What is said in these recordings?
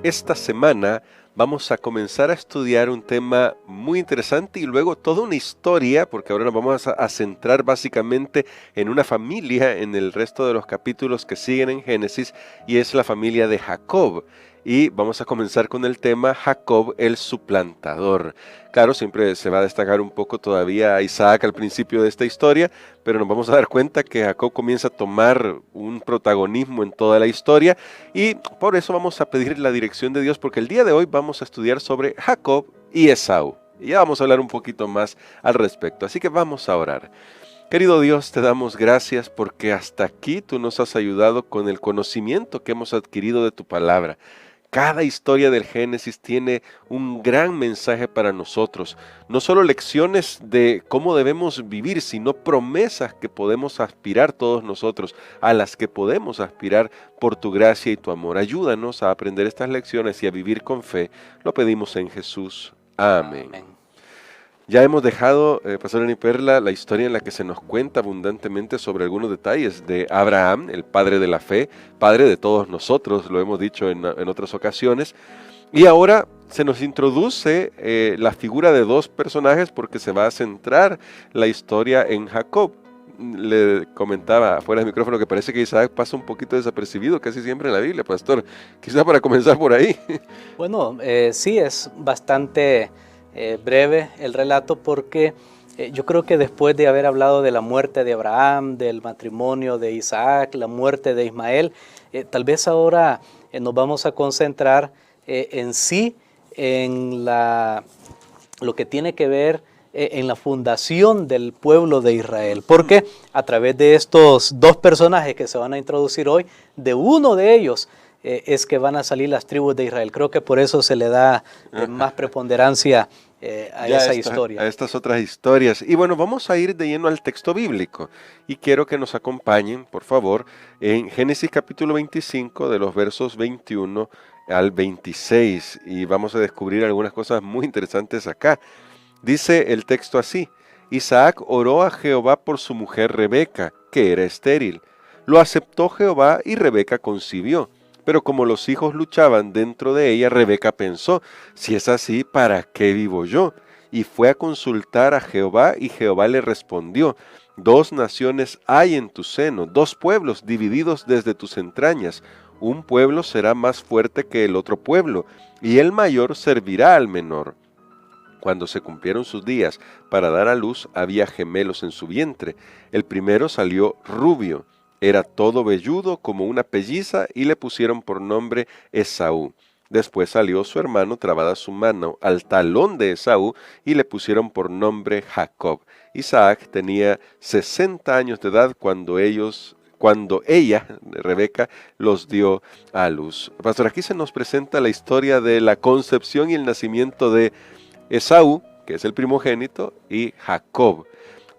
Esta semana vamos a comenzar a estudiar un tema muy interesante y luego toda una historia, porque ahora nos vamos a centrar básicamente en una familia en el resto de los capítulos que siguen en Génesis, y es la familia de Jacob. Y vamos a comenzar con el tema Jacob el suplantador. Claro, siempre se va a destacar un poco todavía a Isaac al principio de esta historia, pero nos vamos a dar cuenta que Jacob comienza a tomar un protagonismo en toda la historia, y por eso vamos a pedir la dirección de Dios, porque el día de hoy vamos a estudiar sobre Jacob y Esaú. Y ya vamos a hablar un poquito más al respecto, así que vamos a orar. Querido Dios, te damos gracias porque hasta aquí tú nos has ayudado con el conocimiento que hemos adquirido de tu palabra. Cada historia del Génesis tiene un gran mensaje para nosotros, no solo lecciones de cómo debemos vivir, sino promesas que podemos aspirar todos nosotros, a las que podemos aspirar por tu gracia y tu amor. Ayúdanos a aprender estas lecciones y a vivir con fe. Lo pedimos en Jesús. Amén. Amén. Ya hemos dejado, Pastor Eni Perla, la historia en la que se nos cuenta abundantemente sobre algunos detalles de Abraham, el padre de la fe, padre de todos nosotros, lo hemos dicho en otras ocasiones. Y ahora se nos introduce la figura de dos personajes porque se va a centrar la historia en Jacob. Le comentaba fuera del micrófono que parece que Isaac pasa un poquito desapercibido casi siempre en la Biblia, Pastor. Quizá para comenzar por ahí. Bueno, sí, es bastante breve el relato porque yo creo que después de haber hablado de la muerte de Abraham, del matrimonio de Isaac, la muerte de Ismael, tal vez ahora nos vamos a concentrar en sí en lo que tiene que ver en la fundación del pueblo de Israel, porque a través de estos dos personajes que se van a introducir hoy, de uno de ellos es que van a salir las tribus de Israel. Creo que por eso se le da más preponderancia a esa historia. A estas otras historias. Y bueno, vamos a ir de lleno al texto bíblico. Y quiero que nos acompañen, por favor, en Génesis capítulo 25, de los versos 21 al 26. Y vamos a descubrir algunas cosas muy interesantes acá. Dice el texto así: Isaac oró a Jehová por su mujer Rebeca, que era estéril. Lo aceptó Jehová y Rebeca concibió. Pero como los hijos luchaban dentro de ella, Rebeca pensó: si es así, ¿para qué vivo yo? Y fue a consultar a Jehová, y Jehová le respondió: dos naciones hay en tu seno, dos pueblos divididos desde tus entrañas. Un pueblo será más fuerte que el otro pueblo, y el mayor servirá al menor. Cuando se cumplieron sus días para dar a luz, había gemelos en su vientre. El primero salió rubio. Era todo velludo como una pelliza, y le pusieron por nombre Esaú. Después salió su hermano, trabada su mano al talón de Esaú, y le pusieron por nombre Jacob. Isaac tenía 60 años de edad cuando ella, Rebeca, los dio a luz. Pastor, aquí se nos presenta la historia de la concepción y el nacimiento de Esaú, que es el primogénito, y Jacob.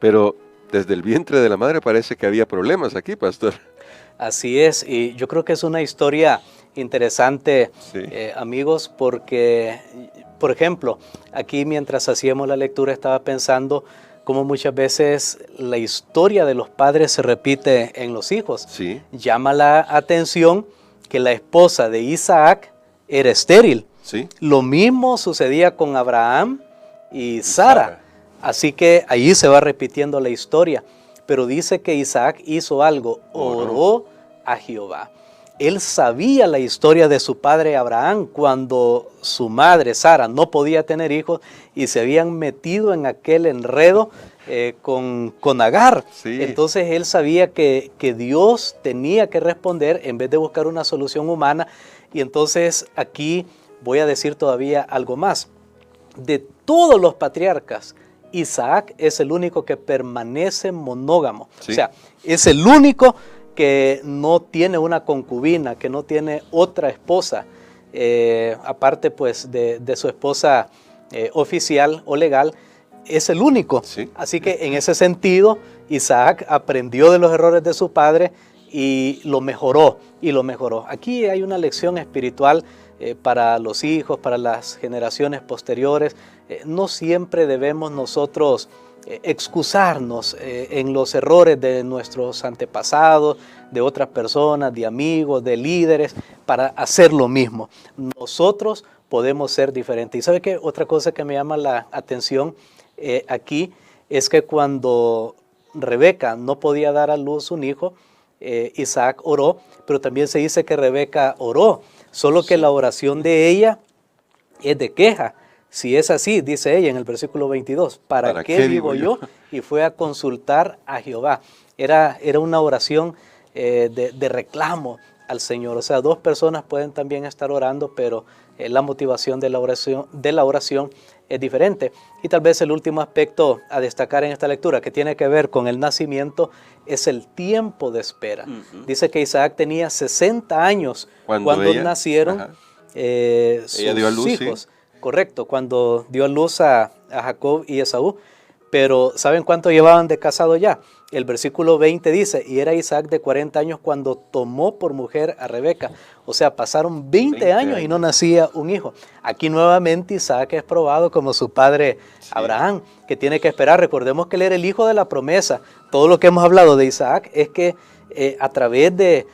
Pero desde el vientre de la madre parece que había problemas aquí, Pastor. Así es, y yo creo que es una historia interesante, Sí. Amigos, porque, por ejemplo, aquí mientras hacíamos la lectura estaba pensando cómo muchas veces la historia de los padres se repite en los hijos. Sí. Llama la atención que la esposa de Isaac era estéril. Sí. Lo mismo sucedía con Abraham y Sara. Así que ahí se va repitiendo la historia. Pero dice que Isaac hizo algo, oró a Jehová. Él sabía la historia de su padre Abraham cuando su madre Sara no podía tener hijos y se habían metido en aquel enredo con Agar. Sí. Entonces él sabía que Dios tenía que responder en vez de buscar una solución humana. Y entonces aquí voy a decir todavía algo más. De todos los patriarcas, Isaac es el único que permanece monógamo. Sí. O sea, es el único que no tiene una concubina, que no tiene otra esposa, aparte pues de su esposa oficial o legal, es el único. Sí. Así que en ese sentido, Isaac aprendió de los errores de su padre y lo mejoró, Aquí hay una lección espiritual para los hijos, para las generaciones posteriores. No siempre debemos nosotros excusarnos en los errores de nuestros antepasados, de otras personas, de amigos, de líderes, para hacer lo mismo. Nosotros podemos ser diferentes. ¿Y sabe qué? Otra cosa que me llama la atención aquí es que cuando Rebeca no podía dar a luz un hijo, Isaac oró, pero también se dice que Rebeca oró, solo que la oración de ella es de queja. Si es así, dice ella en el versículo 22, ¿para qué vivo yo? Y fue a consultar a Jehová. Era una oración de reclamo al Señor. O sea, dos personas pueden también estar orando, pero la motivación de la oración es diferente. Y tal vez el último aspecto a destacar en esta lectura, que tiene que ver con el nacimiento, es el tiempo de espera. Dice que Isaac tenía 60 años cuando nacieron sus hijos. Sí. Correcto, cuando dio a luz a Jacob y Esaú. Pero ¿saben cuánto llevaban de casado ya? El versículo 20 dice, y era Isaac de 40 años cuando tomó por mujer a Rebeca. O sea, pasaron 20 años y no nacía un hijo. Aquí nuevamente Isaac es probado como su padre Abraham, que tiene que esperar. Recordemos que él era el hijo de la promesa. Todo lo que hemos hablado de Isaac es que a través de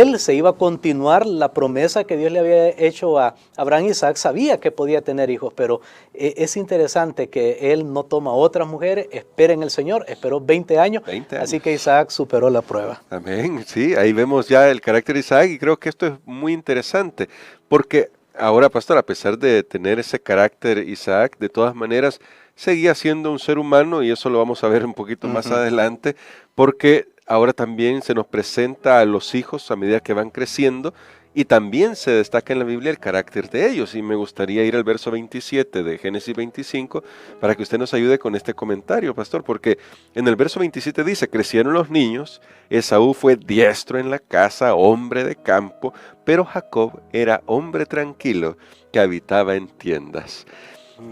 él se iba a continuar la promesa que Dios le había hecho a Abraham. Isaac sabía que podía tener hijos, pero es interesante que él no toma otras mujeres, espera en el Señor, esperó 20 años, así que Isaac superó la prueba. Amén, sí, ahí vemos ya el carácter de Isaac y creo que esto es muy interesante, porque ahora, pastor, a pesar de tener ese carácter Isaac, de todas maneras seguía siendo un ser humano y eso lo vamos a ver un poquito más adelante, porque ahora también se nos presenta a los hijos a medida que van creciendo y también se destaca en la Biblia el carácter de ellos. Y me gustaría ir al verso 27 de Génesis 25 para que usted nos ayude con este comentario, pastor, porque en el verso 27 dice, crecieron los niños, Esaú fue diestro en la casa, hombre de campo, pero Jacob era hombre tranquilo que habitaba en tiendas.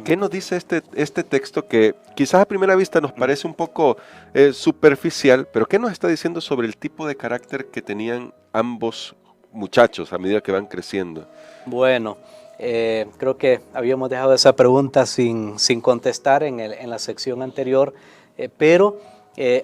¿Qué nos dice este texto que quizás a primera vista nos parece un poco superficial, pero qué nos está diciendo sobre el tipo de carácter que tenían ambos muchachos a medida que van creciendo? Bueno, creo que habíamos dejado esa pregunta sin contestar en la sección anterior, pero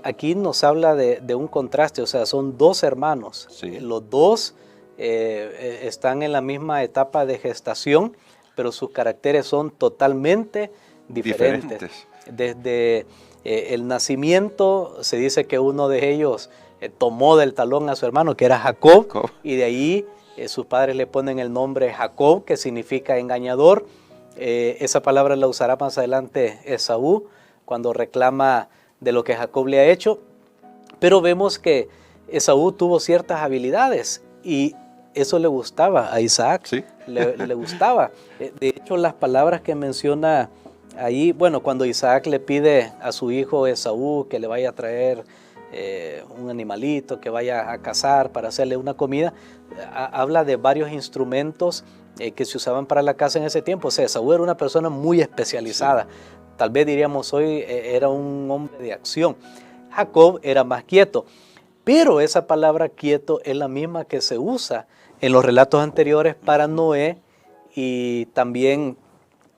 aquí nos habla de un contraste, o sea, son dos hermanos, los dos están en la misma etapa de gestación, pero sus caracteres son totalmente diferentes. Desde el nacimiento se dice que uno de ellos tomó del talón a su hermano, que era Jacob. Y de ahí sus padres le ponen el nombre Jacob, que significa engañador. Esa palabra la usará más adelante Esaú, cuando reclama de lo que Jacob le ha hecho. Pero vemos que Esaú tuvo ciertas habilidades y eso le gustaba a Isaac, le gustaba. De hecho, las palabras que menciona ahí, bueno, cuando Isaac le pide a su hijo Esaú que le vaya a traer un animalito, que vaya a cazar para hacerle una comida, habla de varios instrumentos que se usaban para la caza en ese tiempo. O sea, Esaú era una persona muy especializada. Tal vez diríamos hoy era un hombre de acción. Jacob era más quieto. Pero esa palabra quieto es la misma que se usa en los relatos anteriores para Noé y también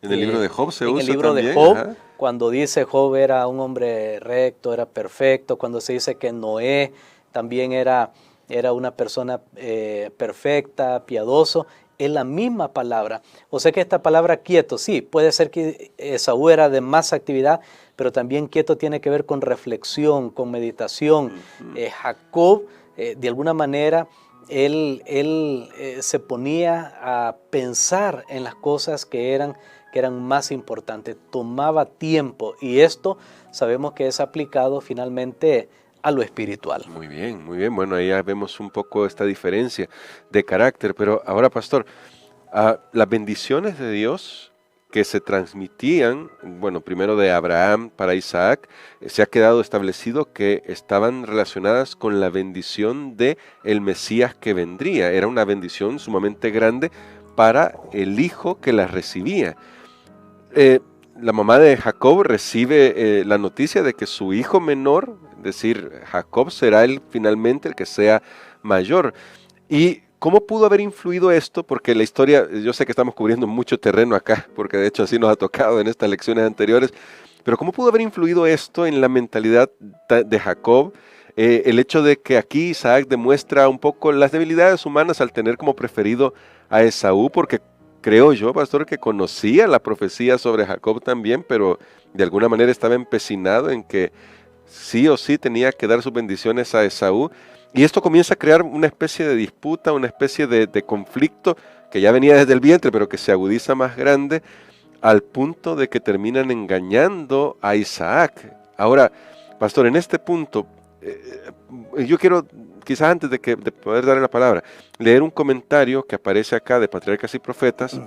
en el libro de Job se usa en el libro también, de Job, cuando dice Job era un hombre recto, era perfecto, cuando se dice que Noé también era una persona perfecta, piadoso, es la misma palabra. O sea que esta palabra quieto, sí, puede ser que Esaú era de más actividad, pero también quieto tiene que ver con reflexión, con meditación. Jacob, de alguna manera, él se ponía a pensar en las cosas que eran más importantes, tomaba tiempo, y esto sabemos que es aplicado finalmente a lo espiritual. Muy bien, bueno, ahí ya vemos un poco esta diferencia de carácter, pero ahora, pastor, las bendiciones de Dios que se transmitían, bueno, primero de Abraham para Isaac, se ha quedado establecido que estaban relacionadas con la bendición de el Mesías que vendría. Era una bendición sumamente grande para el hijo que las recibía. La mamá de Jacob recibe la noticia de que su hijo menor, es decir, Jacob, será finalmente el que sea mayor. Y ¿cómo pudo haber influido esto? Porque la historia, yo sé que estamos cubriendo mucho terreno acá, porque de hecho así nos ha tocado en estas lecciones anteriores, Pero ¿cómo pudo haber influido esto en la mentalidad de Jacob? El hecho de que aquí Isaac demuestra un poco las debilidades humanas al tener como preferido a Esaú, porque creo yo, pastor, que conocía la profecía sobre Jacob también, pero de alguna manera estaba empecinado en que sí o sí tenía que dar sus bendiciones a Esaú. Y esto comienza a crear una especie de disputa, una especie de conflicto que ya venía desde el vientre, pero que se agudiza más grande, al punto de que terminan engañando a Isaac. Ahora, pastor, en este punto, yo quiero, quizás antes de poder darle la palabra, leer un comentario que aparece acá de Patriarcas y Profetas,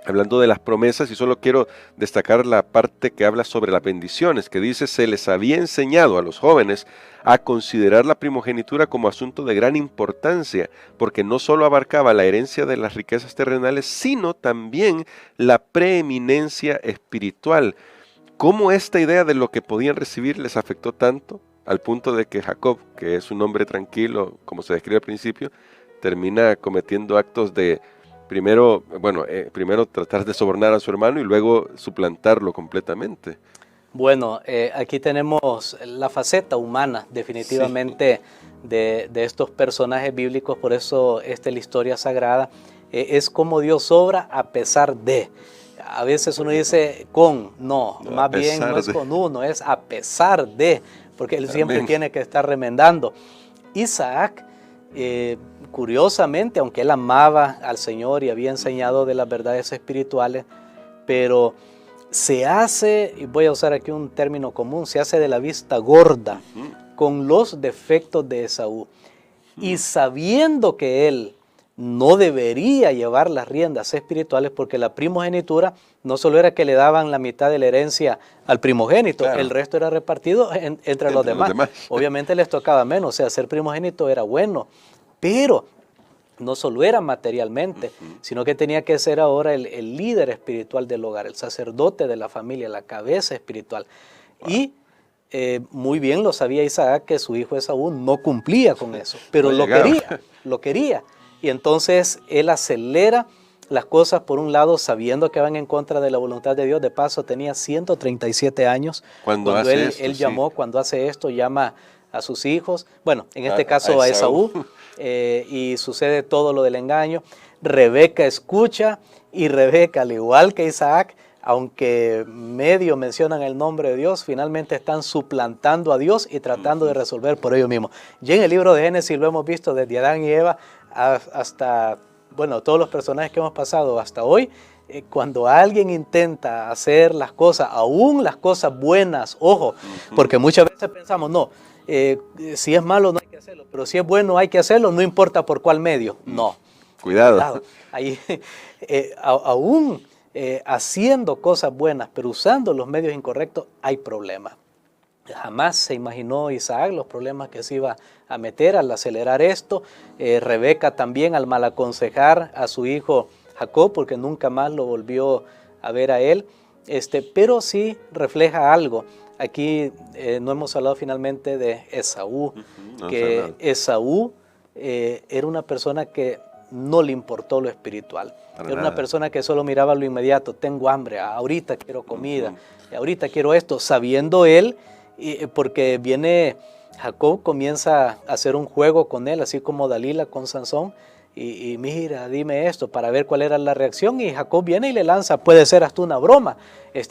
hablando de las promesas, y solo quiero destacar la parte que habla sobre las bendiciones, que dice: se les había enseñado a los jóvenes a considerar la primogenitura como asunto de gran importancia, porque no solo abarcaba la herencia de las riquezas terrenales, sino también la preeminencia espiritual. ¿Cómo esta idea de lo que podían recibir les afectó tanto? Al punto de que Jacob, que es un hombre tranquilo, como se describe al principio, termina cometiendo actos de primero tratar de sobornar a su hermano y luego suplantarlo completamente. Bueno, aquí tenemos la faceta humana definitivamente de estos personajes bíblicos, por eso la historia sagrada es como Dios obra a pesar de. A veces uno dice no, más bien no es con uno, es a pesar de, porque él siempre tiene que estar remendando. Isaac, curiosamente, aunque él amaba al Señor y había enseñado de las verdades espirituales, pero se hace, y voy a usar aquí un término común, se hace de la vista gorda con los defectos de Esaú. Y sabiendo que él no debería llevar las riendas espirituales, porque la primogenitura no solo era que le daban la mitad de la herencia al primogénito, claro, el resto era repartido entre los demás. Obviamente les tocaba menos, o sea, ser primogénito era bueno, pero no solo era materialmente, sino que tenía que ser ahora el líder espiritual del hogar, el sacerdote de la familia, la cabeza espiritual. Wow. Y muy bien lo sabía Isaac, que su hijo Esaú no cumplía con eso, pero lo quería. Y entonces él acelera las cosas, por un lado, sabiendo que van en contra de la voluntad de Dios. De paso, tenía 137 años cuando él llamó, cuando hace esto, llama a sus hijos, bueno, en este caso a Esaú, y sucede todo lo del engaño. Rebeca escucha, y Rebeca, al igual que Isaac, aunque medio mencionan el nombre de Dios, finalmente están suplantando a Dios y tratando de resolver por ellos mismos. Ya en el libro de Génesis lo hemos visto desde Adán y Eva hasta, bueno, todos los personajes que hemos pasado hasta hoy. Cuando alguien intenta hacer las cosas, aún las cosas buenas, ojo, porque muchas veces pensamos, no, si es malo no hay que hacerlo, pero si es bueno hay que hacerlo, no importa por cuál medio. No. Cuidado. Ahí, aún haciendo cosas buenas, pero usando los medios incorrectos, hay problemas. Jamás se imaginó Isaac los problemas que se iba a meter al acelerar esto. Rebeca también, al mal aconsejar a su hijo Jacob, porque nunca más lo volvió a ver a él. Pero sí refleja algo. Aquí no hemos hablado finalmente de Esaú, que Esaú era una persona que no le importó lo espiritual. Era una persona que solo miraba lo inmediato. Tengo hambre, ahorita quiero comida, ahorita quiero esto, sabiendo él, porque viene Jacob, comienza a hacer un juego con él, así como Dalila con Sansón, y mira, dime esto, para ver cuál era la reacción, y Jacob viene y le lanza, puede ser hasta una broma,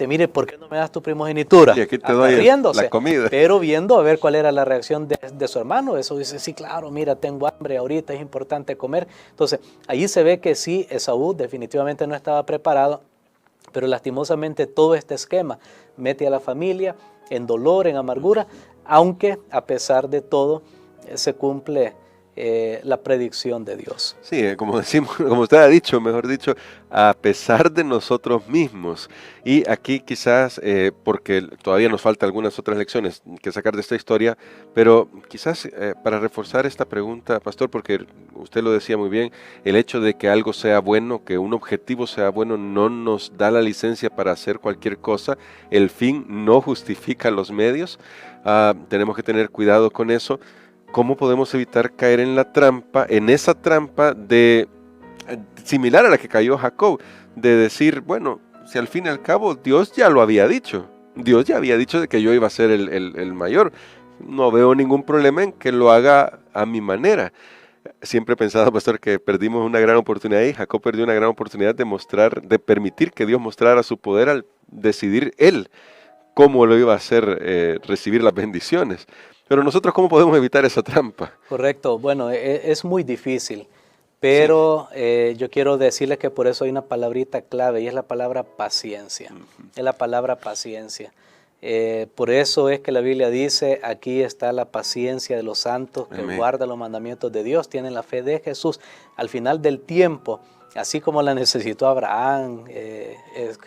mire, ¿por qué no me das tu primogenitura? Y aquí te doy riéndose, la comida. Pero viendo a ver cuál era la reacción de su hermano, eso dice, sí, claro, mira, tengo hambre, ahorita es importante comer. Entonces, ahí se ve que sí, Esaú definitivamente no estaba preparado, pero lastimosamente todo este esquema mete a la familia en dolor, en amargura, aunque a pesar de todo se cumple la predicción de Dios. Sí, como usted ha dicho, mejor dicho, a pesar de nosotros mismos. Y aquí quizás, porque todavía nos faltan algunas otras lecciones que sacar de esta historia, pero quizás para reforzar esta pregunta, pastor, porque usted lo decía muy bien, el hecho de que algo sea bueno, que un objetivo sea bueno, no nos da la licencia para hacer cualquier cosa. El fin no justifica los medios. Tenemos que tener cuidado con eso. ¿Cómo podemos evitar caer en la trampa, en esa trampa similar a la que cayó Jacob, de decir, bueno, si al fin y al cabo Dios ya lo había dicho, Dios ya había dicho de que yo iba a ser el mayor. No veo ningún problema en que lo haga a mi manera. Siempre he pensado, pastor, que perdimos una gran oportunidad y Jacob perdió una gran oportunidad de mostrar, de permitir que Dios mostrara su poder al decidir él cómo lo iba a hacer recibir las bendiciones. Pero nosotros, ¿cómo podemos evitar esa trampa? Correcto, bueno, es muy difícil, Sí. pero yo quiero decirles que por eso hay una palabrita clave y es la palabra paciencia. Es la palabra paciencia. Por eso es que la Biblia dice, aquí está la paciencia de los santos que Amén. guardan los mandamientos de Dios, tienen la fe de Jesús. Al final del tiempo, así como la necesitó Abraham,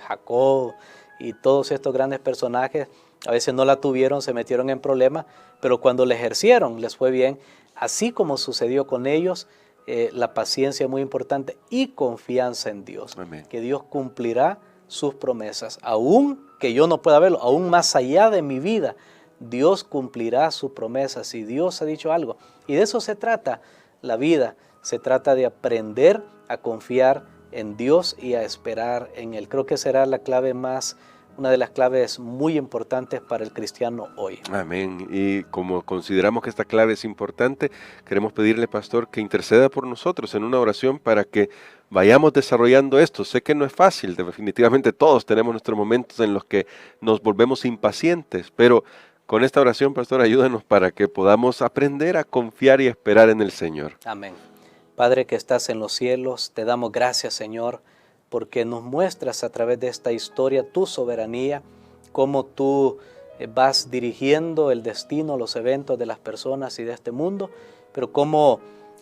Jacob y todos estos grandes personajes, a veces no la tuvieron, se metieron en problemas, pero cuando la ejercieron les fue bien. Así como sucedió con ellos, la paciencia es muy importante y confianza en Dios, Amén. que Dios cumplirá sus promesas, aún que yo no pueda verlo, aún más allá de mi vida, Dios cumplirá sus promesas si Dios ha dicho algo. Y de eso se trata la vida, se trata de aprender a confiar en Dios y a esperar en Él. Creo que será la clave más, una de las claves muy importantes para el cristiano hoy. Amén. Y como consideramos que esta clave es importante, queremos pedirle, pastor, que interceda por nosotros en una oración para que vayamos desarrollando esto. Sé que no es fácil, definitivamente todos tenemos nuestros momentos en los que nos volvemos impacientes, pero con esta oración, pastor, ayúdanos para que podamos aprender a confiar y esperar en el Señor. Amén. Padre que estás en los cielos, te damos gracias, Señor, porque nos muestras a través de esta historia tu soberanía, cómo tú vas dirigiendo el destino, los eventos de las personas y de este mundo, pero cómo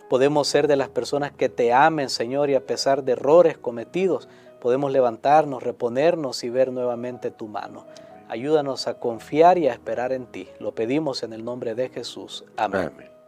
podemos ser de las personas que te amen, Señor, y a pesar de errores cometidos, podemos levantarnos, reponernos y ver nuevamente tu mano. Ayúdanos a confiar y a esperar en ti. Lo pedimos en el nombre de Jesús. Amén. Amén.